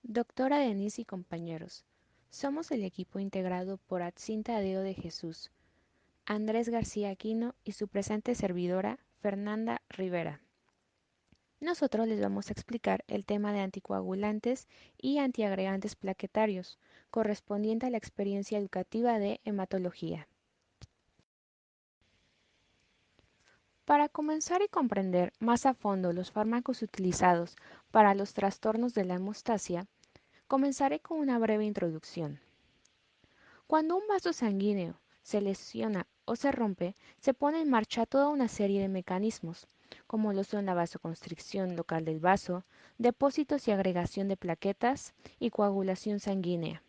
Doctora Denise y compañeros, somos el equipo integrado por Atsinta Deo de Jesús, Andrés García Aquino y su presente servidora, Fernanda Rivera. Nosotros les vamos a explicar el tema de anticoagulantes y antiagregantes plaquetarios, correspondiente a la experiencia educativa de hematología. Para comenzar y comprender más a fondo los fármacos utilizados para los trastornos de la hemostasia, comenzaré con una breve introducción. Cuando un vaso sanguíneo se lesiona o se rompe, se pone en marcha toda una serie de mecanismos, como lo son la vasoconstricción local del vaso, depósitos y agregación de plaquetas y coagulación sanguínea.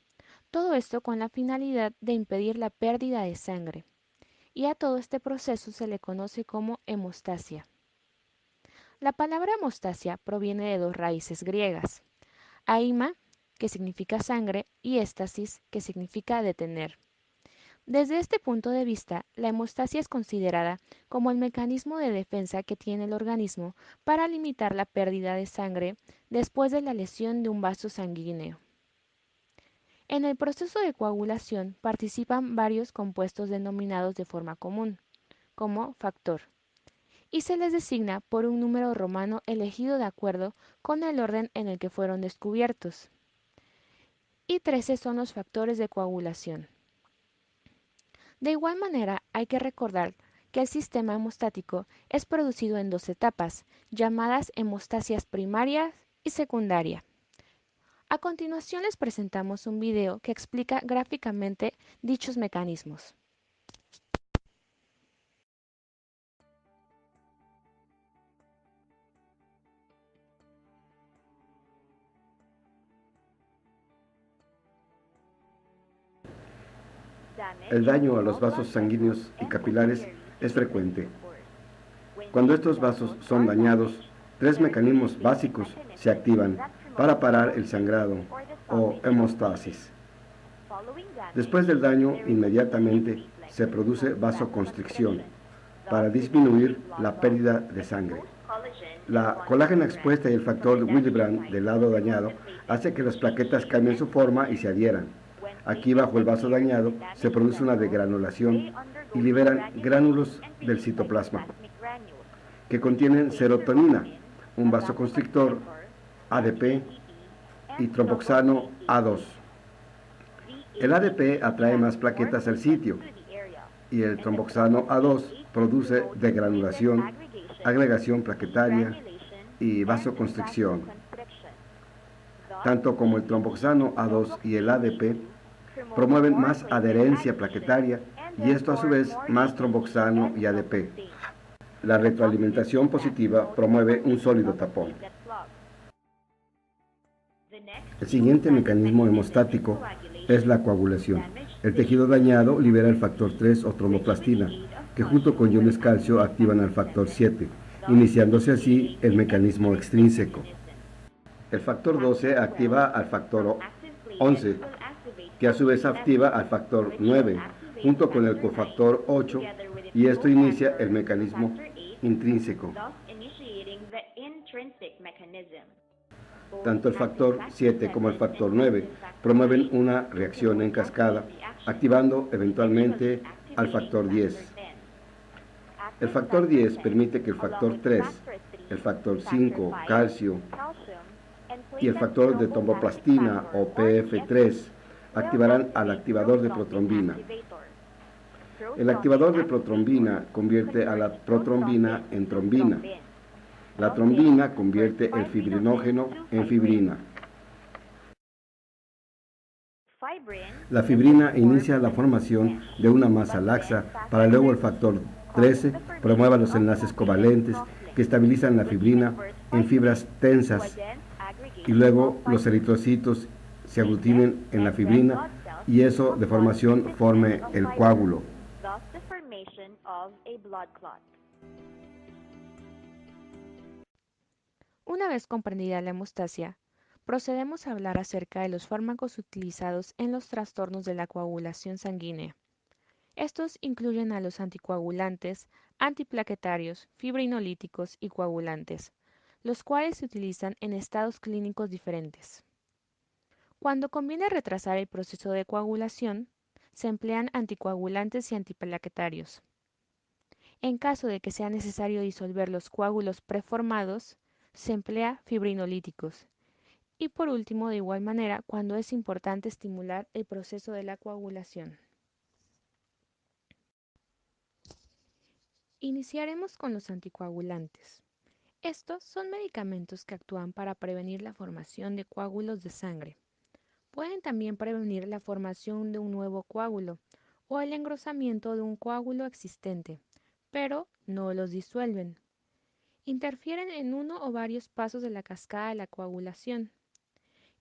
Todo esto con la finalidad de impedir la pérdida de sangre. Y a todo este proceso se le conoce como hemostasia. La palabra hemostasia proviene de dos raíces griegas, aima, que significa sangre, y éstasis, que significa detener. Desde este punto de vista, la hemostasia es considerada como el mecanismo de defensa que tiene el organismo para limitar la pérdida de sangre después de la lesión de un vaso sanguíneo. En el proceso de coagulación participan varios compuestos denominados de forma común, como factor, y se les designa por un número romano elegido de acuerdo con el orden en el que fueron descubiertos. Y 13 son los factores de coagulación. De igual manera, hay que recordar que el sistema hemostático es producido en dos etapas, llamadas hemostasias primaria y secundaria. A continuación les presentamos un video que explica gráficamente dichos mecanismos. El daño a los vasos sanguíneos y capilares es frecuente. Cuando estos vasos son dañados, tres mecanismos básicos se activan para parar el sangrado o hemostasis. Después del daño, inmediatamente se produce vasoconstricción para disminuir la pérdida de sangre. La colágena expuesta y el factor Willebrand del lado dañado hace que las plaquetas cambien su forma y se adhieran. Aquí bajo el vaso dañado se produce una degranulación y liberan gránulos del citoplasma que contienen serotonina, un vasoconstrictor, ADP y tromboxano A2. El ADP atrae más plaquetas al sitio y el tromboxano A2 produce degranulación, agregación plaquetaria y vasoconstricción. Tanto como el tromboxano A2 y el ADP promueven más adherencia plaquetaria y esto a su vez más tromboxano y ADP. La retroalimentación positiva promueve un sólido tapón. El siguiente mecanismo hemostático es la coagulación. El tejido dañado libera el factor 3 o tromboplastina, que junto con iones calcio activan al factor 7, iniciándose así el mecanismo extrínseco. El factor 12 activa al factor 11, que a su vez activa al factor 9, junto con el cofactor 8, y esto inicia el mecanismo intrínseco. Tanto el factor 7 como el factor 9 promueven una reacción en cascada, activando eventualmente al factor 10. El factor 10 permite que el factor 3, el factor 5, calcio, y el factor de tromboplastina o PF3 activarán al activador de protrombina. El activador de protrombina convierte a la protrombina en trombina. La trombina convierte el fibrinógeno en fibrina. La fibrina inicia la formación de una masa laxa para luego el factor 13 promueva los enlaces covalentes que estabilizan la fibrina en fibras tensas y luego los eritrocitos se aglutinen en la fibrina y eso de formación forme el coágulo. Una vez comprendida la hemostasia, procedemos a hablar acerca de los fármacos utilizados en los trastornos de la coagulación sanguínea. Estos incluyen a los anticoagulantes, antiplaquetarios, fibrinolíticos y coagulantes, los cuales se utilizan en estados clínicos diferentes. Cuando conviene retrasar el proceso de coagulación, se emplean anticoagulantes y antiplaquetarios. En caso de que sea necesario disolver los coágulos preformados, se emplea fibrinolíticos. Y por último, de igual manera, cuando es importante estimular el proceso de la coagulación. Iniciaremos con los anticoagulantes. Estos son medicamentos que actúan para prevenir la formación de coágulos de sangre. Pueden también prevenir la formación de un nuevo coágulo o el engrosamiento de un coágulo existente, pero no los disuelven. Interfieren en uno o varios pasos de la cascada de la coagulación.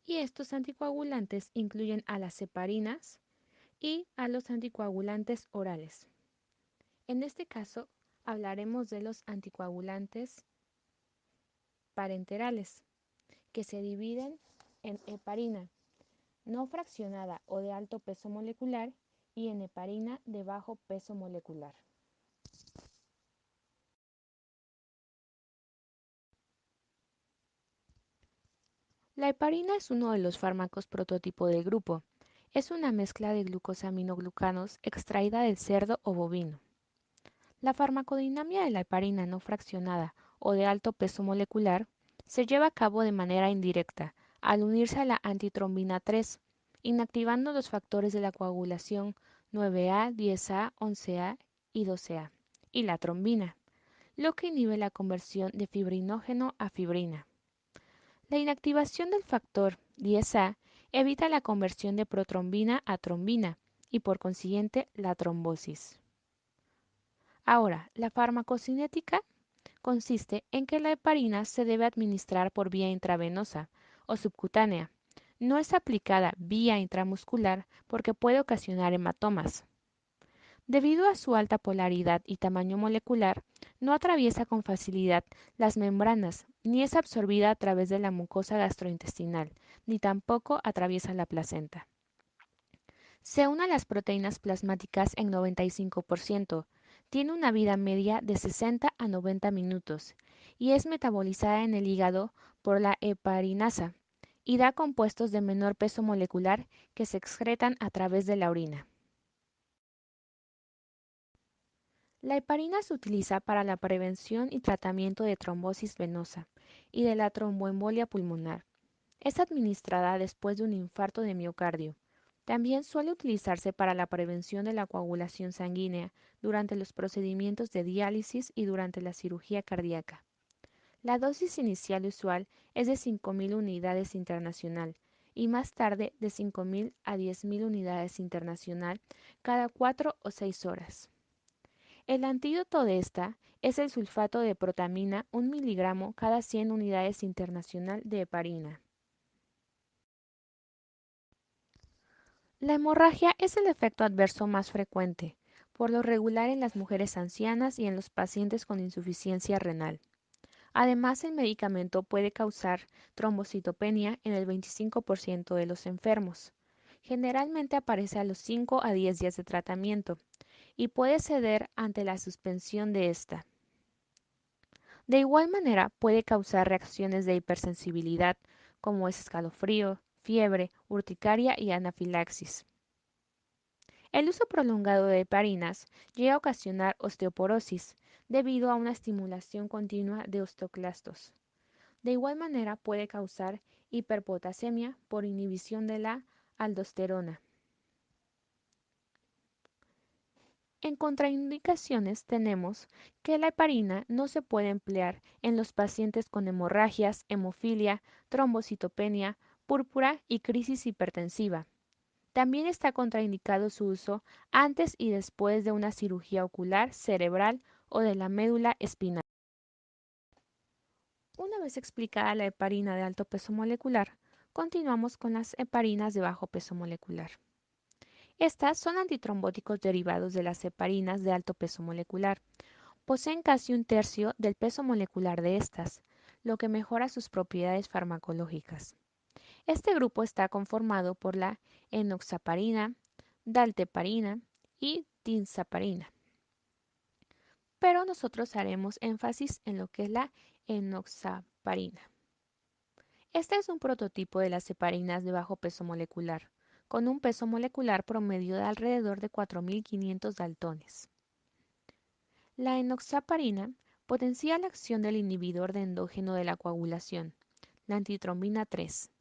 Y estos anticoagulantes incluyen a las heparinas y a los anticoagulantes orales. En este caso, hablaremos de los anticoagulantes parenterales, que se dividen en heparina no fraccionada o de alto peso molecular y en heparina de bajo peso molecular. La heparina es uno de los fármacos prototipo del grupo. Es una mezcla de glucosaminoglucanos extraída del cerdo o bovino. La farmacodinámica de la heparina no fraccionada o de alto peso molecular se lleva a cabo de manera indirecta al unirse a la antitrombina 3, inactivando los factores de la coagulación 9A, 10A, 11A y 12A, y la trombina, lo que inhibe la conversión de fibrinógeno a fibrina. La inactivación del factor 10A evita la conversión de protrombina a trombina y por consiguiente la trombosis. Ahora, la farmacocinética consiste en que la heparina se debe administrar por vía intravenosa o subcutánea. No es aplicada vía intramuscular porque puede ocasionar hematomas. Debido a su alta polaridad y tamaño molecular, no atraviesa con facilidad las membranas, ni es absorbida a través de la mucosa gastrointestinal, ni tampoco atraviesa la placenta. Se une a las proteínas plasmáticas en 95%, tiene una vida media de 60 a 90 minutos y es metabolizada en el hígado por la heparinasa y da compuestos de menor peso molecular que se excretan a través de la orina. La heparina se utiliza para la prevención y tratamiento de trombosis venosa y de la tromboembolia pulmonar. Es administrada después de un infarto de miocardio. También suele utilizarse para la prevención de la coagulación sanguínea durante los procedimientos de diálisis y durante la cirugía cardíaca. La dosis inicial usual es de 5.000 unidades internacional y más tarde de 5.000 a 10.000 unidades internacional cada 4 o 6 horas. El antídoto de esta es el sulfato de protamina 1 miligramo cada 100 unidades internacional de heparina. La hemorragia es el efecto adverso más frecuente, por lo regular en las mujeres ancianas y en los pacientes con insuficiencia renal. Además, el medicamento puede causar trombocitopenia en el 25% de los enfermos. Generalmente aparece a los 5 a 10 días de tratamiento y puede ceder ante la suspensión de esta. De igual manera, puede causar reacciones de hipersensibilidad, como es escalofrío, fiebre, urticaria y anafilaxis. El uso prolongado de heparinas llega a ocasionar osteoporosis debido a una estimulación continua de osteoclastos. De igual manera, puede causar hiperpotasemia por inhibición de la aldosterona. En contraindicaciones tenemos que la heparina no se puede emplear en los pacientes con hemorragias, hemofilia, trombocitopenia, púrpura y crisis hipertensiva. También está contraindicado su uso antes y después de una cirugía ocular, cerebral o de la médula espinal. Una vez explicada la heparina de alto peso molecular, continuamos con las heparinas de bajo peso molecular. Estas son antitrombóticos derivados de las heparinas de alto peso molecular. Poseen casi un tercio del peso molecular de estas, lo que mejora sus propiedades farmacológicas. Este grupo está conformado por la enoxaparina, dalteparina y tinzaparina. Pero nosotros haremos énfasis en lo que es la enoxaparina. Este es un prototipo de las heparinas de bajo peso molecular, con un peso molecular promedio de alrededor de 4.500 daltones. La enoxaparina potencia la acción del inhibidor de endógeno de la coagulación, la antitrombina 3.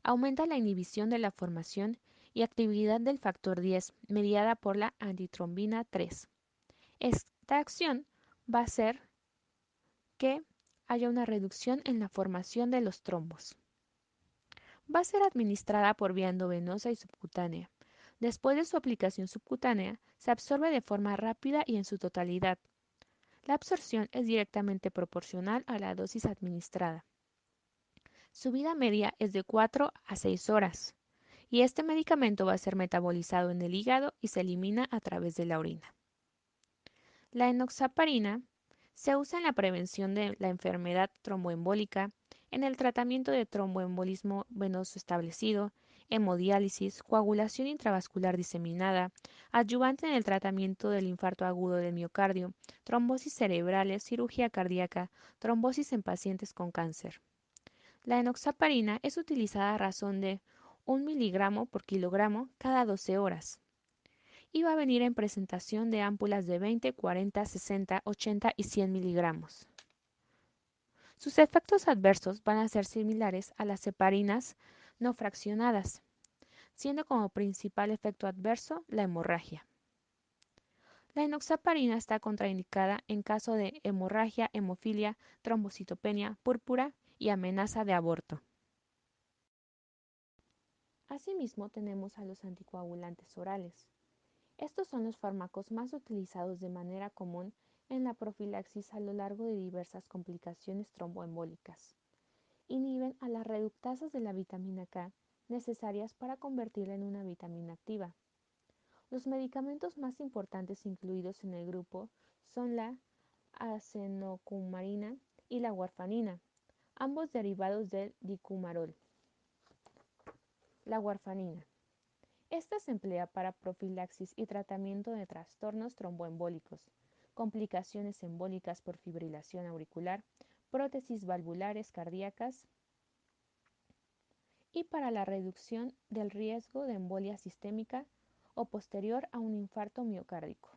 Aumenta la inhibición de la formación y actividad del factor 10 mediada por la antitrombina 3. Esta acción va a hacer que haya una reducción en la formación de los trombos. Va a ser administrada por vía endovenosa y subcutánea. Después de su aplicación subcutánea, se absorbe de forma rápida y en su totalidad. La absorción es directamente proporcional a la dosis administrada. Su vida media es de 4 a 6 horas y este medicamento va a ser metabolizado en el hígado y se elimina a través de la orina. La enoxaparina se usa en la prevención de la enfermedad tromboembólica, en el tratamiento de tromboembolismo venoso establecido, hemodiálisis, coagulación intravascular diseminada, adyuvante en el tratamiento del infarto agudo del miocardio, trombosis cerebrales, cirugía cardíaca, trombosis en pacientes con cáncer. La enoxaparina es utilizada a razón de 1 miligramo por kilogramo cada 12 horas y va a venir en presentación de ámpulas de 20, 40, 60, 80 y 100 miligramos. Sus efectos adversos van a ser similares a las heparinas no fraccionadas, siendo como principal efecto adverso la hemorragia. La enoxaparina está contraindicada en caso de hemorragia, hemofilia, trombocitopenia, púrpura y amenaza de aborto. Asimismo, tenemos a los anticoagulantes orales. Estos son los fármacos más utilizados de manera común en la profilaxis a lo largo de diversas complicaciones tromboembólicas. Inhiben a las reductasas de la vitamina K necesarias para convertirla en una vitamina activa. Los medicamentos más importantes incluidos en el grupo son la acenocumarina y la warfarina, ambos derivados del dicumarol. La warfarina. Esta se emplea para profilaxis y tratamiento de trastornos tromboembólicos, complicaciones embólicas por fibrilación auricular, prótesis valvulares cardíacas y para la reducción del riesgo de embolia sistémica o posterior a un infarto miocárdico.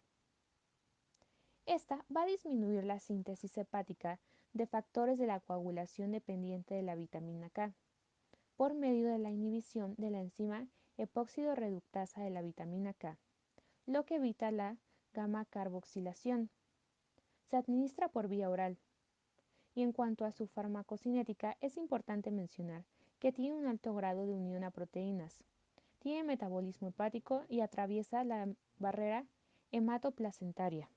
Esta va a disminuir la síntesis hepática de factores de la coagulación dependiente de la vitamina K por medio de la inhibición de la enzima epóxido reductasa de la vitamina K, lo que evita la gamma carboxilación. Se administra por vía oral. Y en cuanto a su farmacocinética, es importante mencionar que tiene un alto grado de unión a proteínas, tiene metabolismo hepático y atraviesa la barrera hematoplacentaria.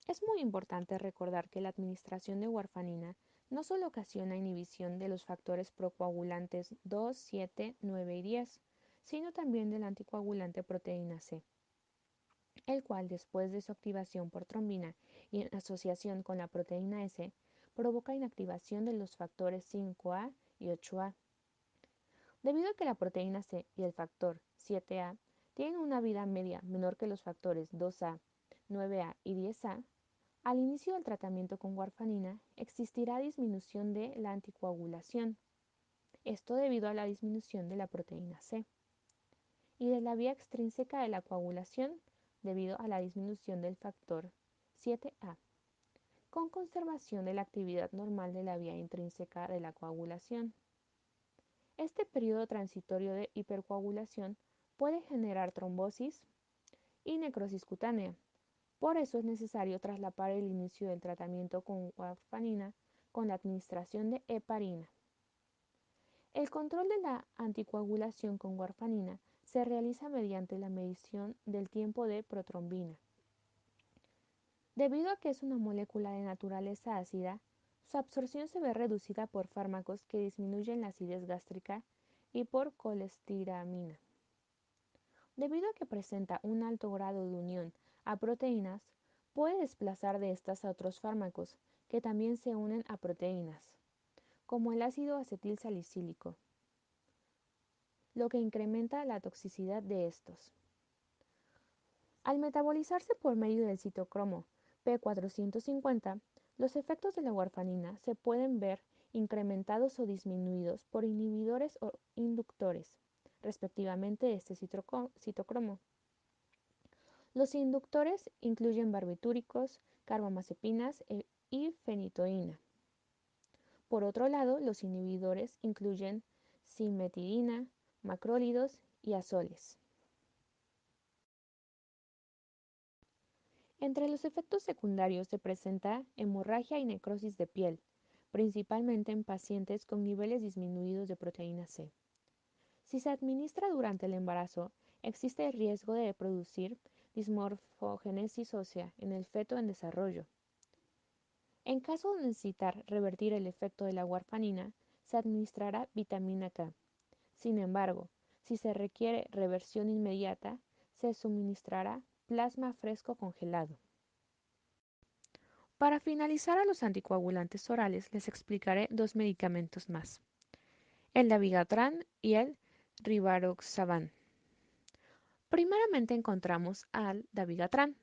Es muy importante recordar que la administración de warfarina no solo ocasiona inhibición de los factores procoagulantes 2, 7, 9 y 10, sino también del anticoagulante proteína C, el cual después de su activación por trombina y en asociación con la proteína S, provoca inactivación de los factores 5A y 8A. Debido a que la proteína C y el factor 7A tienen una vida media menor que los factores 2A, 9A y 10A, al inicio del tratamiento con warfarina existirá disminución de la anticoagulación, esto debido a la disminución de la proteína C, y de la vía extrínseca de la coagulación debido a la disminución del factor 7A, con conservación de la actividad normal de la vía intrínseca de la coagulación. Este periodo transitorio de hipercoagulación puede generar trombosis y necrosis cutánea. Por eso es necesario traslapar el inicio del tratamiento con warfarina con la administración de heparina. El control de la anticoagulación con warfarina se realiza mediante la medición del tiempo de protrombina. Debido a que es una molécula de naturaleza ácida, su absorción se ve reducida por fármacos que disminuyen la acidez gástrica y por colestiramina. Debido a que presenta un alto grado de unión a proteínas, puede desplazar de estas a otros fármacos que también se unen a proteínas, como el ácido acetil salicílico, lo que incrementa la toxicidad de estos. Al metabolizarse por medio del citocromo P450, los efectos de la warfarina se pueden ver incrementados o disminuidos por inhibidores o inductores, respectivamente de este citocromo. Los inductores incluyen barbitúricos, carbamazepinas y fenitoína. Por otro lado, los inhibidores incluyen cimetidina, macrólidos y azoles. Entre los efectos secundarios se presenta hemorragia y necrosis de piel, principalmente en pacientes con niveles disminuidos de proteína C. Si se administra durante el embarazo, existe el riesgo de producir dismorfogénesis ósea en el feto en desarrollo. En caso de necesitar revertir el efecto de la warfarina, se administrará vitamina K. Sin embargo, si se requiere reversión inmediata, se suministrará plasma fresco congelado. Para finalizar a los anticoagulantes orales les explicaré dos medicamentos más, el dabigatran y el rivaroxaban. Primeramente encontramos al dabigatran.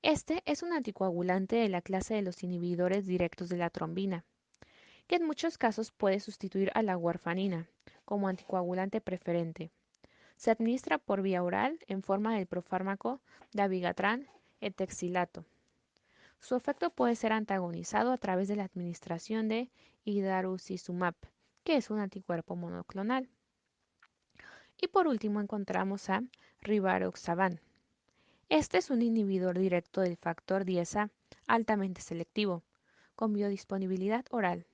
Este es un anticoagulante de la clase de los inhibidores directos de la trombina, que en muchos casos puede sustituir a la warfarina como anticoagulante preferente. Se administra por vía oral en forma del profármaco dabigatran etoxilato. Su efecto puede ser antagonizado a través de la administración de idarucizumab, que es un anticuerpo monoclonal. Y por último encontramos a rivaroxaban. Este es un inhibidor directo del factor 10A, altamente selectivo, con biodisponibilidad oral.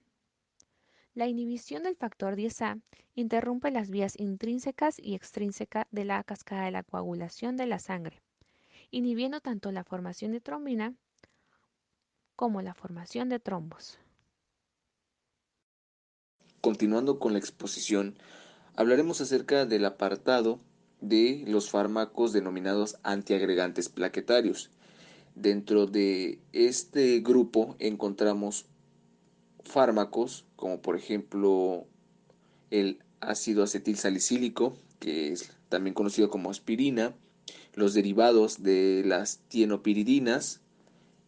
La inhibición del factor 10A interrumpe las vías intrínsecas y extrínsecas de la cascada de la coagulación de la sangre, inhibiendo tanto la formación de trombina como la formación de trombos. Continuando con la exposición, hablaremos acerca del apartado de los fármacos denominados antiagregantes plaquetarios. Dentro de este grupo encontramos fármacos como por ejemplo el ácido acetil salicílico, que es también conocido como aspirina, los derivados de las tienopiridinas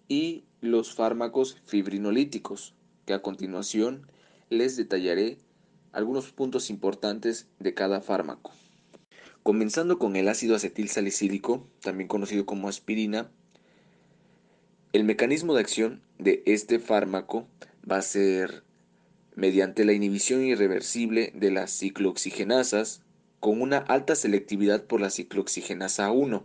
y los fármacos fibrinolíticos, que a continuación les detallaré algunos puntos importantes de cada fármaco. Comenzando con el ácido acetil salicílico, también conocido como aspirina, el mecanismo de acción de este fármaco va a ser mediante la inhibición irreversible de las ciclooxigenasas con una alta selectividad por la ciclooxigenasa 1,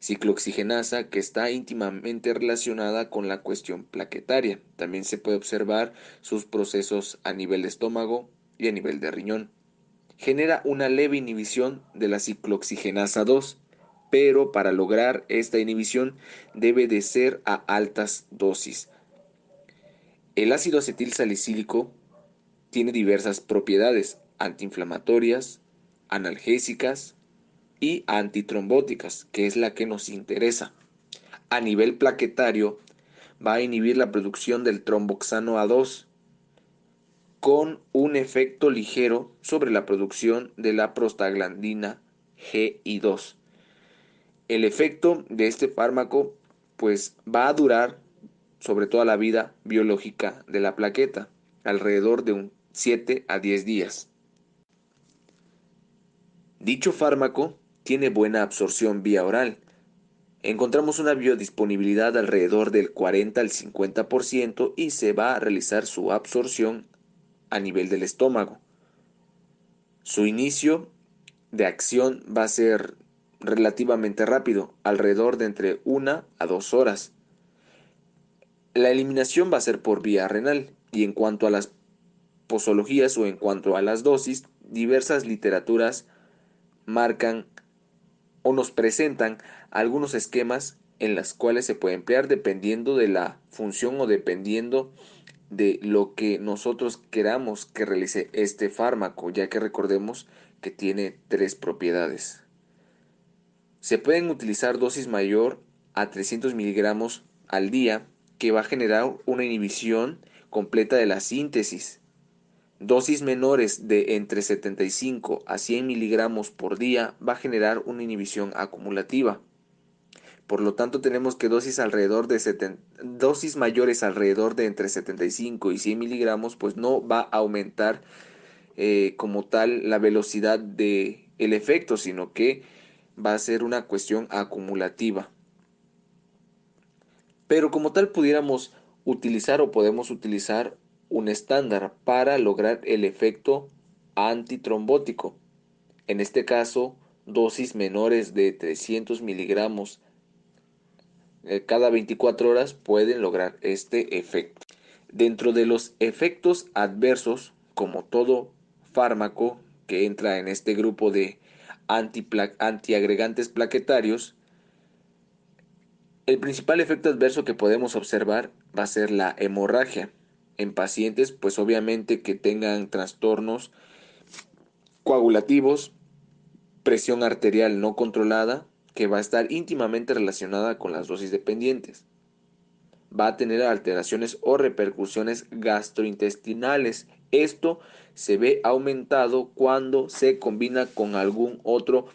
ciclooxigenasa que está íntimamente relacionada con la cuestión plaquetaria. También se puede observar sus procesos a nivel de estómago y a nivel de riñón. Genera una leve inhibición de la ciclooxigenasa 2, pero para lograr esta inhibición debe de ser a altas dosis. El ácido acetil salicílico tiene diversas propiedades antiinflamatorias, analgésicas y antitrombóticas, que es la que nos interesa. A nivel plaquetario, va a inhibir la producción del tromboxano A2 con un efecto ligero sobre la producción de la prostaglandina GI2. El efecto de este fármaco pues va a durar sobre toda la vida biológica de la plaqueta, alrededor de un 7 a 10 días. Dicho fármaco tiene buena absorción vía oral. Encontramos una biodisponibilidad alrededor del 40 al 50% y se va a realizar su absorción a nivel del estómago. Su inicio de acción va a ser relativamente rápido, alrededor de entre 1 a 2 horas. La eliminación va a ser por vía renal y en cuanto a las posologías o en cuanto a las dosis, diversas literaturas marcan o nos presentan algunos esquemas en las cuales se puede emplear dependiendo de la función o dependiendo de lo que nosotros queramos que realice este fármaco, ya que recordemos que tiene tres propiedades. Se pueden utilizar dosis mayor a 300 miligramos al día, que va a generar una inhibición completa de la síntesis. Dosis menores de entre 75 a 100 miligramos por día va a generar una inhibición acumulativa. Por lo tanto, tenemos que dosis mayores alrededor de entre 75 y 100 miligramos, pues no va a aumentar como tal la velocidad del efecto, sino que va a ser una cuestión acumulativa. Pero como tal pudiéramos utilizar o podemos utilizar un estándar para lograr el efecto antitrombótico. En este caso, dosis menores de 300 miligramos cada 24 horas pueden lograr este efecto. Dentro de los efectos adversos, como todo fármaco que entra en este grupo de antiagregantes plaquetarios, el principal efecto adverso que podemos observar va a ser la hemorragia en pacientes, pues obviamente que tengan trastornos coagulativos, presión arterial no controlada, que va a estar íntimamente relacionada con las dosis dependientes. Va a tener alteraciones o repercusiones gastrointestinales. Esto se ve aumentado cuando se combina con algún otro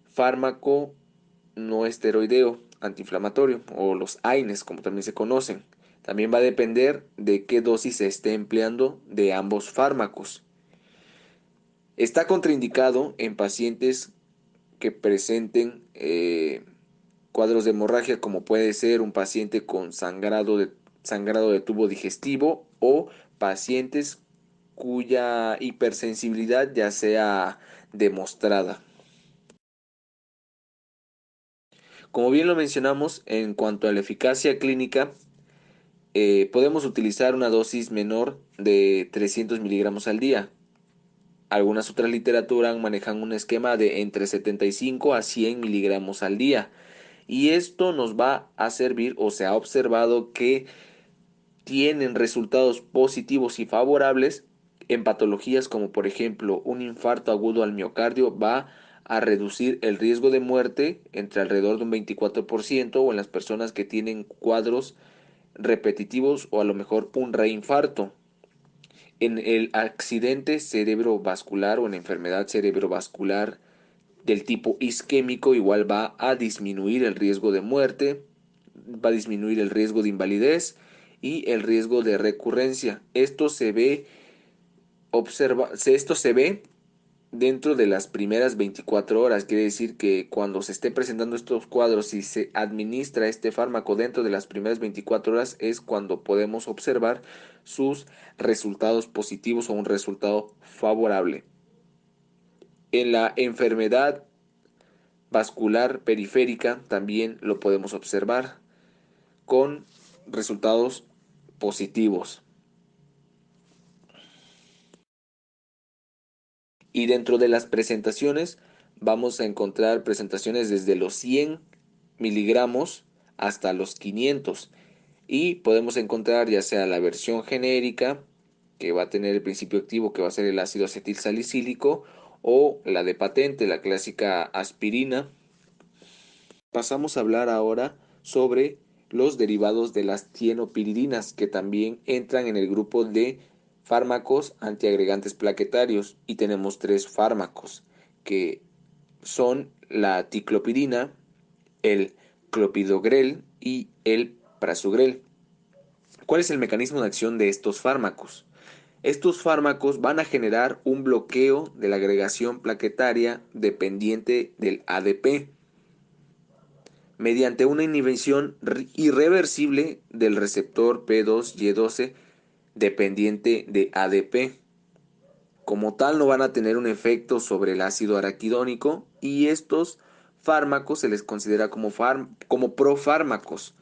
fármaco no esteroideo antiinflamatorio o los AINES como también se conocen. También va a depender de qué dosis se esté empleando de ambos fármacos. Está contraindicado en pacientes que presenten cuadros de hemorragia, como puede ser un paciente con sangrado de tubo digestivo o pacientes cuya hipersensibilidad ya sea demostrada. Como bien lo mencionamos, en cuanto a la eficacia clínica, podemos utilizar una dosis menor de 300 miligramos al día. Algunas otras literaturas manejan un esquema de entre 75 a 100 miligramos al día. Y esto nos va a servir, o se ha observado que tienen resultados positivos y favorables en patologías como por ejemplo un infarto agudo al miocardio. Va a reducir el riesgo de muerte entre alrededor de un 24%, o en las personas que tienen cuadros repetitivos o a lo mejor un reinfarto. En el accidente cerebrovascular o en enfermedad cerebrovascular del tipo isquémico, igual va a disminuir el riesgo de muerte, va a disminuir el riesgo de invalidez y el riesgo de recurrencia. Esto se ve dentro de las primeras 24 horas. Quiere decir que cuando se esté presentando estos cuadros y se administra este fármaco dentro de las primeras 24 horas es cuando podemos observar sus resultados positivos o un resultado favorable. En la enfermedad vascular periférica también lo podemos observar con resultados positivos. Y dentro de las presentaciones vamos a encontrar presentaciones desde los 100 miligramos hasta los 500. Y podemos encontrar ya sea la versión genérica, que va a tener el principio activo que va a ser el ácido acetilsalicílico, o la de patente, la clásica aspirina. Pasamos a hablar ahora sobre los derivados de las tienopiridinas, que también entran en el grupo de fármacos antiagregantes plaquetarios, y tenemos tres fármacos que son la ticlopirina, el clopidogrel y el prasugrel. ¿Cuál es el mecanismo de acción de estos fármacos? Estos fármacos van a generar un bloqueo de la agregación plaquetaria dependiente del ADP mediante una inhibición irreversible del receptor P2Y12 dependiente de ADP. Como tal, no van a tener un efecto sobre el ácido araquidónico, y estos fármacos se les considera como profármacos.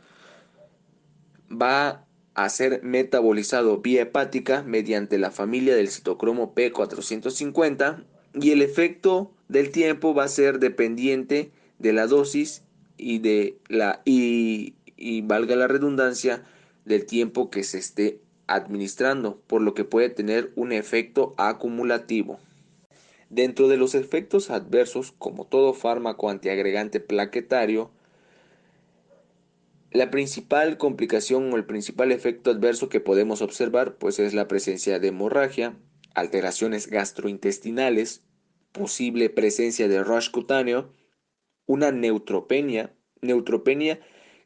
Va a ser metabolizado vía hepática mediante la familia del citocromo P450, y el efecto del tiempo va a ser dependiente de la dosis y valga la redundancia, del tiempo que se esté administrando, por lo que puede tener un efecto acumulativo. Dentro de los efectos adversos, como todo fármaco antiagregante plaquetario, la principal complicación o el principal efecto adverso que podemos observar pues es la presencia de hemorragia, alteraciones gastrointestinales, posible presencia de rash cutáneo, una neutropenia, neutropenia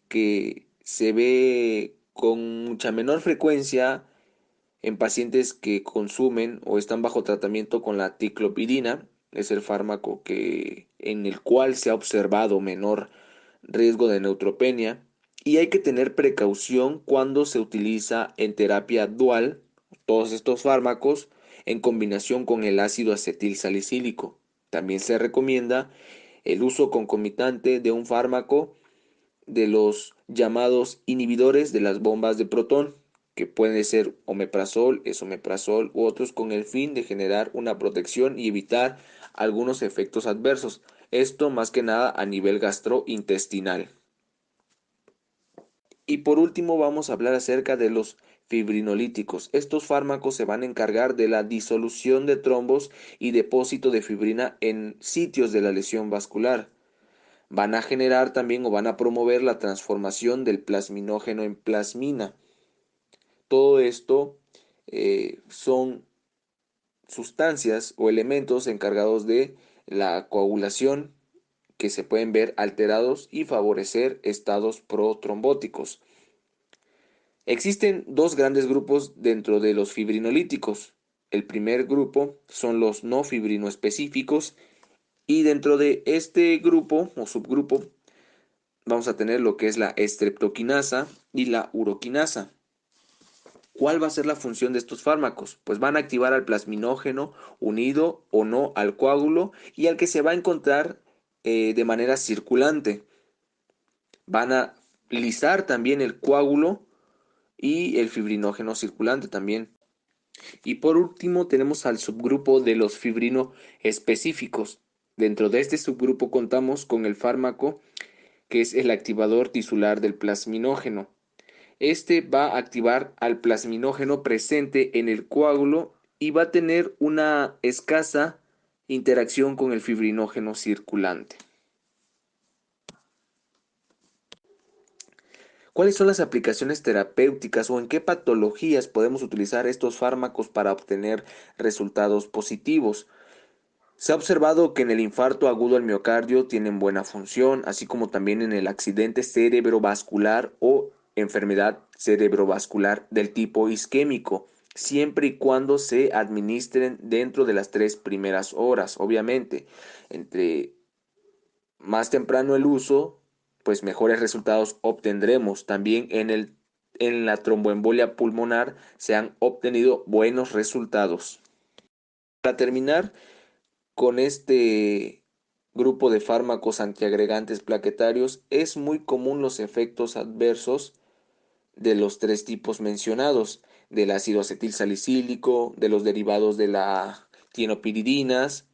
que se ve con mucha menor frecuencia en pacientes que consumen o están bajo tratamiento con la ticlopidina. Es el fármaco en el cual se ha observado menor riesgo de neutropenia. Y hay que tener precaución cuando se utiliza en terapia dual todos estos fármacos en combinación con el ácido acetil salicílico. También se recomienda el uso concomitante de un fármaco de los llamados inhibidores de las bombas de protón, que pueden ser omeprazol, esomeprazol u otros con el fin de generar una protección y evitar algunos efectos adversos. Esto más que nada a nivel gastrointestinal. Y por último vamos a hablar acerca de los fibrinolíticos. Estos fármacos se van a encargar de la disolución de trombos y depósito de fibrina en sitios de la lesión vascular. Van a generar también o van a promover la transformación del plasminógeno en plasmina. Todo esto son sustancias o elementos encargados de la coagulación que se pueden ver alterados y favorecer estados protrombóticos. Existen dos grandes grupos dentro de los fibrinolíticos. El primer grupo son los no fibrinoespecíficos y dentro de este grupo o subgrupo vamos a tener lo que es la estreptoquinasa y la uroquinasa. ¿Cuál va a ser la función de estos fármacos? Pues van a activar al plasminógeno unido o no al coágulo y al que se va a encontrar de manera circulante. Van a lisar también el coágulo y el fibrinógeno circulante también. Y por último tenemos al subgrupo de los fibrino específicos. Dentro de este subgrupo contamos con el fármaco que es el activador tisular del plasminógeno. Este va a activar al plasminógeno presente en el coágulo y va a tener una escasa interacción con el fibrinógeno circulante. ¿Cuáles son las aplicaciones terapéuticas o en qué patologías podemos utilizar estos fármacos para obtener resultados positivos? Se ha observado que en el infarto agudo al miocardio tienen buena función, así como también en el accidente cerebrovascular o enfermedad cerebrovascular del tipo isquémico, siempre y cuando se administren dentro de las 3 primeras horas. Obviamente, entre más temprano el uso, pues mejores resultados obtendremos. También en la tromboembolia pulmonar se han obtenido buenos resultados. Para terminar, con este grupo de fármacos antiagregantes plaquetarios es muy común los efectos adversos de los 3 tipos mencionados, del ácido acetilsalicílico, de los derivados de la tienopiridinas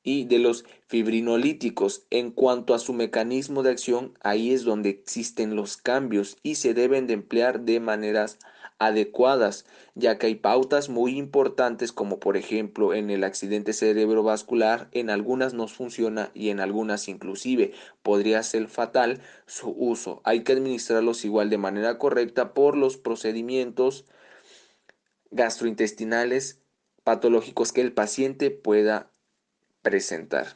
y de los fibrinolíticos. En cuanto a su mecanismo de acción, ahí es donde existen los cambios y se deben de emplear de maneras adecuadas, ya que hay pautas muy importantes como por ejemplo en el accidente cerebrovascular, en algunas no funciona y en algunas inclusive podría ser fatal su uso. Hay que administrarlos igual de manera correcta por los procedimientos gastrointestinales patológicos que el paciente pueda presentar.